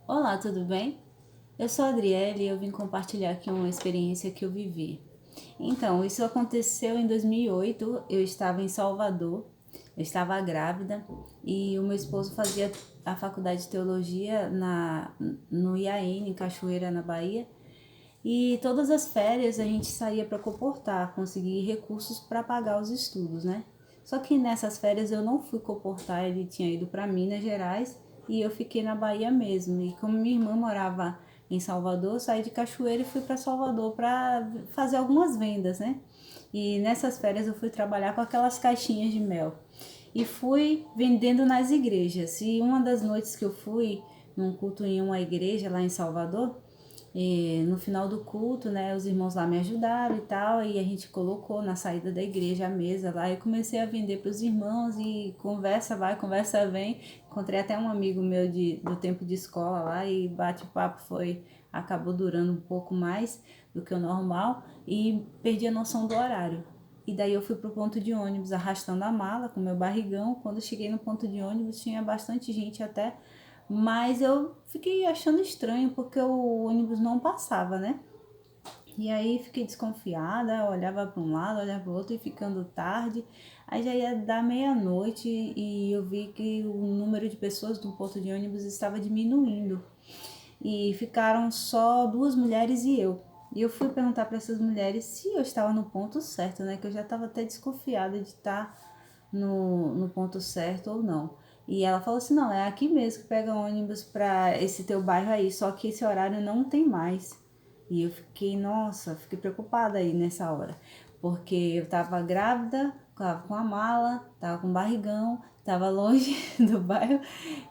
Olá, tudo bem? Eu sou a Adriele e eu vim compartilhar aqui uma experiência que eu vivi. Então, isso aconteceu em 2008. Eu estava em Salvador, eu estava grávida e o meu esposo fazia a faculdade de teologia no IAN, em Cachoeira, na Bahia. E todas as férias a gente saía para comportar, conseguir recursos para pagar os estudos, né? Só que nessas férias eu não fui comportar, ele tinha ido para Minas Gerais e eu fiquei na Bahia mesmo. E como minha irmã morava em Salvador, eu saí de Cachoeira e fui para Salvador para fazer algumas vendas, né? E nessas férias eu fui trabalhar com aquelas caixinhas de mel e fui vendendo nas igrejas. E uma das noites que eu fui num culto em uma igreja lá em Salvador, e no final do culto, né, os irmãos lá me ajudaram e tal, e a gente colocou na saída da igreja a mesa lá. Eu comecei a vender para os irmãos e conversa vai, conversa vem. Encontrei até um amigo meu do tempo de escola lá e bate-papo acabou durando um pouco mais do que o normal e perdi a noção do horário. E daí eu fui pro ponto de ônibus arrastando a mala com meu barrigão. Quando eu cheguei no ponto de ônibus tinha bastante gente até, mas eu fiquei achando estranho porque o ônibus não passava, né? E aí fiquei desconfiada, olhava para um lado, olhava para o outro e ficando tarde. Aí já ia dar meia-noite e eu vi que o número de pessoas no ponto de ônibus estava diminuindo. E ficaram só duas mulheres e eu. E eu fui perguntar para essas mulheres se eu estava no ponto certo, né? Que eu já estava até desconfiada de estar no ponto certo ou não. E ela falou assim: não, é aqui mesmo que pega ônibus para esse teu bairro aí, só que esse horário não tem mais. E eu fiquei, nossa, fiquei preocupada aí nessa hora, porque eu tava grávida, tava com a mala, tava com barrigão, tava longe do bairro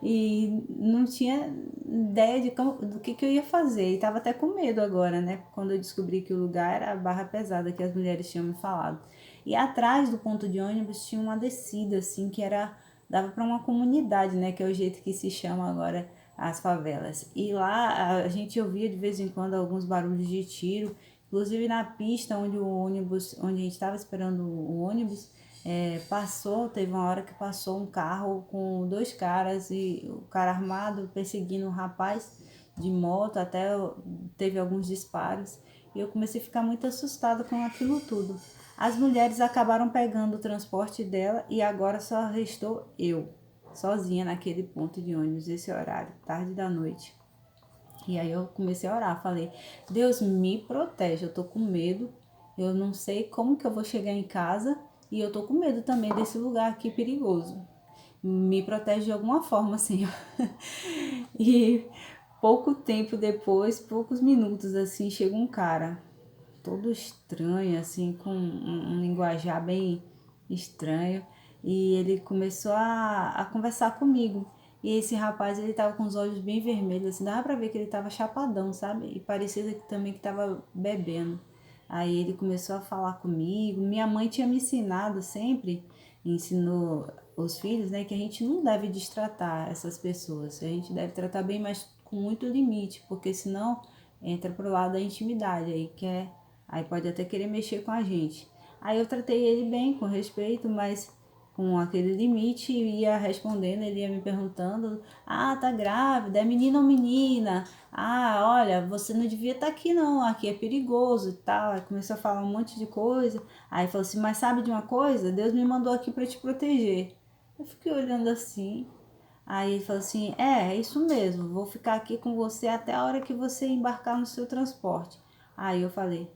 e não tinha ideia do que eu ia fazer. E tava até com medo agora, né? Quando eu descobri que o lugar era a Barra Pesada, que as mulheres tinham me falado. E atrás do ponto de ônibus tinha uma descida, assim, que era dava para uma comunidade, né? Que é o jeito que se chama agora as favelas. E lá a gente ouvia de vez em quando alguns barulhos de tiro, inclusive na pista onde o ônibus, onde a gente estava esperando o ônibus, teve uma hora que passou um carro com dois caras e o cara armado perseguindo um rapaz de moto, até teve alguns disparos. E eu comecei a ficar muito assustada com aquilo tudo. As mulheres acabaram pegando o transporte dela e agora só restou eu, sozinha naquele ponto de ônibus, esse horário, tarde da noite. E aí eu comecei a orar, falei: Deus me protege, eu tô com medo, eu não sei como que eu vou chegar em casa e eu tô com medo também desse lugar aqui perigoso. Me protege de alguma forma, Senhor. E pouco tempo depois, poucos minutos assim, chega um cara todo estranho, assim, com um linguajar bem estranho. E ele começou a conversar comigo. E esse rapaz, ele tava com os olhos bem vermelhos, assim, dava pra ver que ele tava chapadão, sabe? E parecia também que tava bebendo. Aí ele começou a falar comigo. Minha mãe tinha me ensinado sempre, ensinou os filhos, né, que a gente não deve destratar essas pessoas. A gente deve tratar bem, mas com muito limite, porque senão entra pro lado da intimidade, aí pode até querer mexer com a gente. Aí eu tratei ele bem, com respeito, mas com aquele limite, ia respondendo, ele ia me perguntando: ah, tá grávida, é menina ou menina? Ah, olha, você não devia estar aqui não, aqui é perigoso e tal. Aí começou a falar um monte de coisa. Aí falou assim: mas sabe de uma coisa? Deus me mandou aqui para te proteger. Eu fiquei olhando assim. Aí ele falou assim: é isso mesmo, vou ficar aqui com você até a hora que você embarcar no seu transporte. Aí eu falei: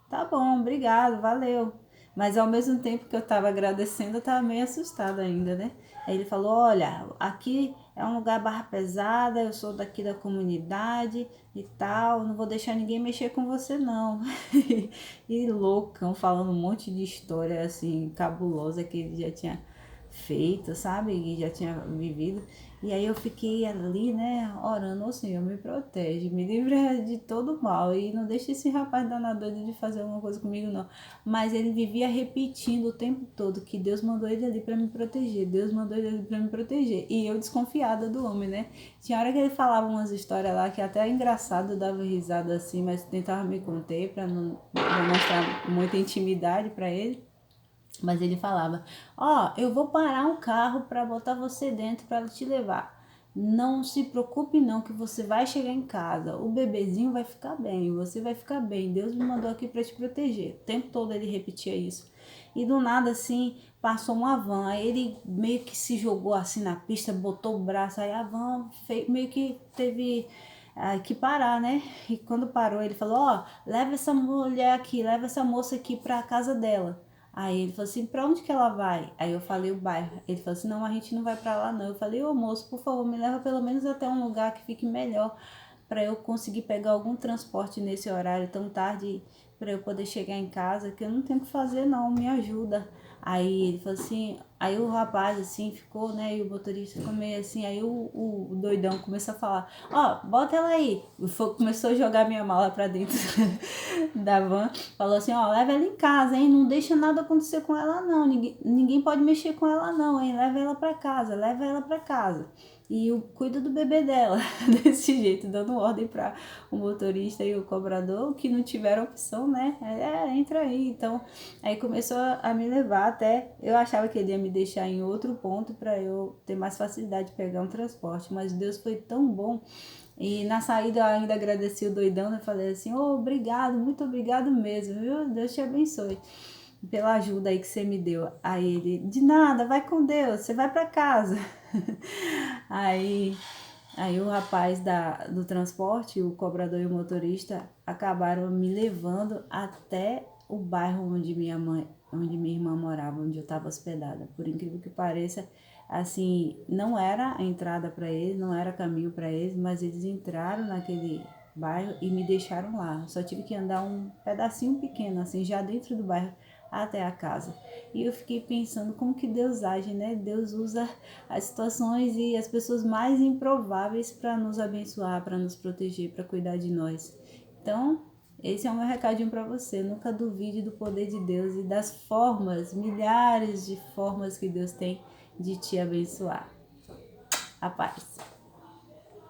tá bom, obrigado, valeu. Mas ao mesmo tempo que eu tava agradecendo, eu tava meio assustada ainda, né? Aí ele falou: olha, aqui é um lugar barra pesada, eu sou daqui da comunidade e tal, não vou deixar ninguém mexer com você, não. E loucão, falando um monte de história assim, cabulosa que ele já tinha feito, sabe? E já tinha vivido. E aí eu fiquei ali, né, orando: ô Senhor, me protege, me livra de todo mal e não deixe esse rapaz danado de fazer alguma coisa comigo, não. Mas ele vivia repetindo o tempo todo que Deus mandou ele ali para me proteger, Deus mandou ele ali para me proteger. E eu desconfiada do homem, né? Tinha hora que ele falava umas histórias lá que até é engraçado, eu dava risada assim, mas tentava me conter para não mostrar muita intimidade para ele. Mas ele falava: ó, eu vou parar um carro para botar você dentro para te levar. Não se preocupe não, que você vai chegar em casa, o bebezinho vai ficar bem, você vai ficar bem, Deus me mandou aqui para te proteger. O tempo todo ele repetia isso. E do nada assim, passou uma van, aí ele meio que se jogou assim na pista, botou o braço, aí a van meio que teve que parar, né? E quando parou, ele falou: ó, leva essa mulher aqui, leva essa moça aqui pra casa dela. Aí ele falou assim: pra onde que ela vai? Aí eu falei o bairro. Ele falou assim: não, a gente não vai pra lá não. Eu falei: ô moço, por favor, me leva pelo menos até um lugar que fique melhor para eu conseguir pegar algum transporte nesse horário tão tarde, para eu poder chegar em casa, que eu não tenho o que fazer não, me ajuda. Aí ele falou assim, aí o rapaz assim ficou, né, e o motorista ficou meio assim, aí o doidão começou a falar: ó, bota ela aí. Começou a jogar minha mala pra dentro da van, falou assim: ó, leva ela em casa, hein, não deixa nada acontecer com ela não, ninguém pode mexer com ela não, hein, leva ela pra casa, leva ela pra casa. E cuida do bebê dela, desse jeito, dando ordem para o motorista e o cobrador, que não tiveram opção, né? Entra aí. Então, aí começou a me levar até. Eu achava que ele ia me deixar em outro ponto para eu ter mais facilidade de pegar um transporte, mas Deus foi tão bom. E na saída eu ainda agradeci o doidão, né? Falei assim: ô, obrigado, muito obrigado mesmo, viu? Deus te abençoe pela ajuda aí que você me deu. Aí ele: de nada, vai com Deus, você vai para casa. Aí, aí o rapaz do transporte, o cobrador e o motorista acabaram me levando até o bairro onde minha mãe, onde minha irmã morava, onde eu estava hospedada. Por incrível que pareça, assim, não era a entrada para eles, não era caminho para eles, mas eles entraram naquele bairro e me deixaram lá. Só tive que andar um pedacinho pequeno, assim, já dentro do bairro até a casa. E eu fiquei pensando como que Deus age, né? Deus usa as situações e as pessoas mais improváveis para nos abençoar, para nos proteger, para cuidar de nós. Então, esse é o meu recadinho para você. Nunca duvide do poder de Deus e das formas, milhares de formas que Deus tem de te abençoar. A paz.